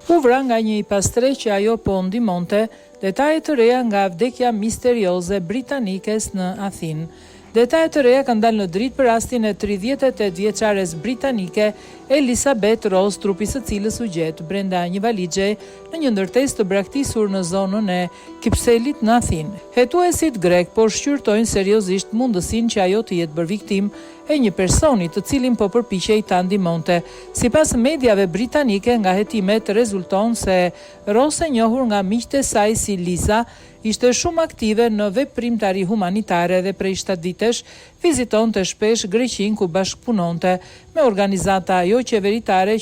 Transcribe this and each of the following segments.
U vra nga një i pastre që ajo po ndihmonte, detaje të reja nga vdekja misterioze britanikes në Athinë. Detaje të reja kanë dalë në dritë për rastin e 38 vjeçares britanike Elizabeth Ross, trupi së cilës u gjet brenda një valixhe në një ndërtesë të braktisur në zonën e Kipselit në Athinë. Hetuesit grek po shqyrtojnë seriozisht mundësinë që ajo të jetë bërë viktimë e një personi të cilin po përpiqej ta ndihmonte. Sipas mediave britanike, nga hetimet rezulton se Ross, e njohur nga miqtë e saj si Liza, ishte shumë aktive në veprimtari humanitare dhe prej 7 vitesh vizitonte shpesh Greqinë, ku bashkëpunonte me organizata jo qeveritare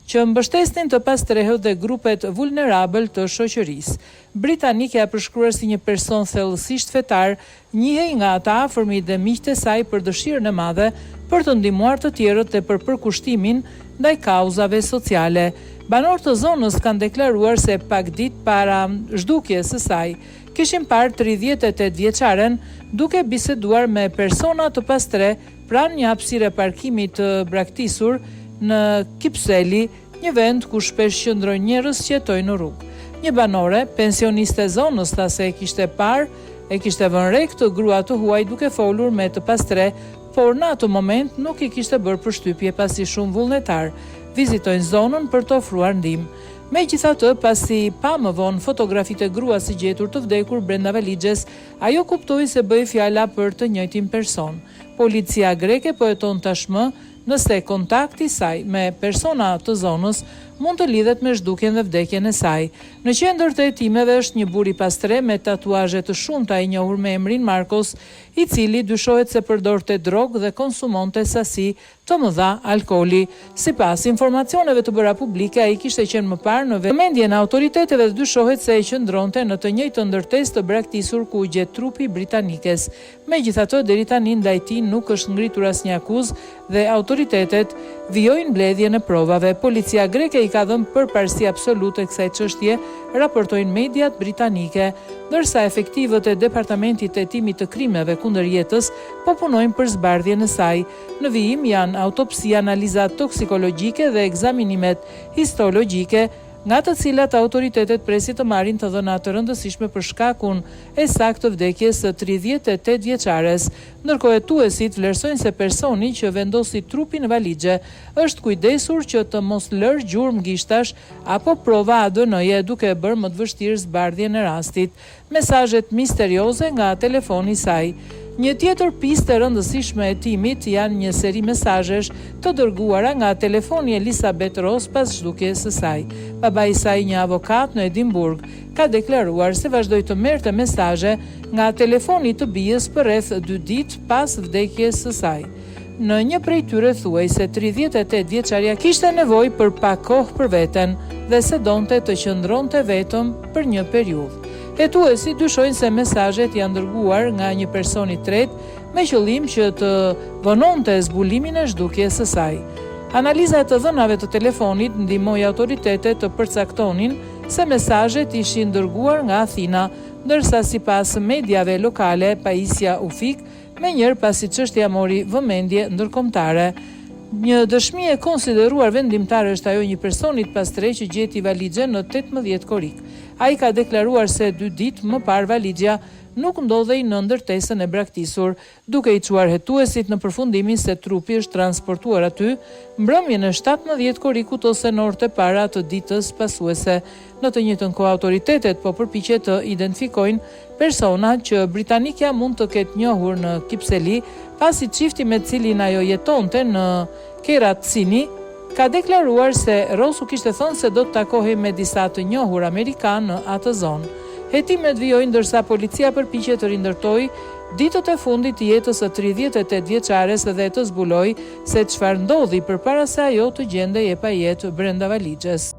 që mbështesnin të pastrehët dhe grupet vulnerabël të shoqërisë. Britanike e përshkruar si një person thellësisht fetar, njihej nga ata afërmit dhe miqtë e saj për dëshirën e madhe për të ndihmuar të tjerët dhe për përkushtimin ndaj kauzave sociale. Banorët të zonës kanë deklaruar se pak ditë para zhdukjes së saj, kishin parë 38 vjeçaren duke biseduar me persona të pastre pranë një hapësire parkimi të braktisur në Kipseli, një vend ku shpesh qëndrojnë njerëz që jetojnë në rrugë. Një banore, pensioniste e zonës, tha se e kishte vënë re këtë grua të huaj duke folur me të pastre, por në atë moment nuk i kishte bërë përshtypje pasi shumë vullnetar vizitojnë zonën për të ofruar ndihmë. Megjithatë, pasi pa më vonë fotografitë e gruas së gjetur të vdekur brenda valixhes, ajo kuptoi se bëhej fjala për të njëjtin person. Policia greke po heton tashmë nëse kontakti i saj me persona të zonës mund të lidhet me zhdukjen dhe vdekjen e saj. Në qendër të hetimeve është një burr i pastre me tatuazhe të shumta i njohur me emrin Marcos, i cili dyshohet se përdorte drogë dhe konsumonte sasi të mëdha alkooli. Sipas informacioneve të bëra publike, ai kishte qenë më parë në vëmendjen e autoriteteve dhe dyshohet se e qëndronte në të njëjtën ndërtesë të braktisur ku u gjet trupi britanikes. Megjithatë, deri tani ndaj tij nuk është ngritur asnjë akuzë dhe autoritetet vijojnë mbledhjen e provave. Policia greke i ka dhënë përparësi absolute kësaj çështje, raportojnë mediat britanike, ndërsa efektivët e Departamentit të Hetimit të Krimeve kundër jetës po punojnë për zbardhjen e saj. Në vijim janë autopsia, analizat toksikologjike dhe ekzaminimet histologjike, nga të cilat autoritetet presin të marrin të dhëna të rëndësishme për shkakun e saktë të vdekjes së 38 vjeçares. Ndërkohë, hetuesit vlerësojnë se personi që vendosi trupin në valixhe është kujdesur që të mos lërë gjurmë gishtash apo prova ADN-je, duke bërë më të vështirë zbardhjen e rastit. Mesazhet misterioze nga telefoni i saj. Një tjetër pistë e rëndësishme e hetimit janë një seri mesazhesh të dërguara nga telefoni i Elizabeth Ross pas zhdukjes së saj. Babai i saj, një avokat në Edimburg, ka deklaruar se vazhdoi të merrte mesazhe nga telefoni të bijës për rreth 2 ditë pas vdekjes së saj. Në një prej tyre thuaj se 38 vjeçaria kishte nevojë për pak kohë për veten dhe se donte të qëndronte vetëm për një periudhë. Hetuesit dyshojnë se mesazhet janë dërguar nga një person i tretë me qëllim që të vononte zbulimin e zhdukjes së saj. Analiza e të dhënave të telefonit ndihmoi autoritetet të përcaktonin se mesazhet ishin dërguar nga Athina, ndërsa sipas mediave lokale, pajisja u fik menjëherë pasi çështja mori vëmendje ndërkombëtare. Një dëshmi e konsideruar vendimtare është ajo një personit pastre që gjeti valixhen në 18 korrik. Ai ka deklaruar se 2 ditë më parë valixha nuk ndodhej në ndërtesën e braktisur, duke i çuar hetuesit në përfundimin se trupi është transportuar aty mbrëmjen e 17 korrikut ose në orët e para të ditës pasuese. Në të njëjtën kohë, autoritetet po përpiqen të identifikojnë persona që britanikja mund të ketë njohur në Kipseli, pasi çifti me cilin ajo jetonte në Keratsini ka deklaruar se Ross u kishte thënë se do të takohej me disa të njohur amerikanë në atë zonë. Hetimet vijojnë ndërsa policia përpiqet të rindërtojë ditët e fundit të jetës së 38 vjeçares dhe të zbulojë se çfarë ndodhi përpara se ajo të gjendej e pa jetë brenda valixhes.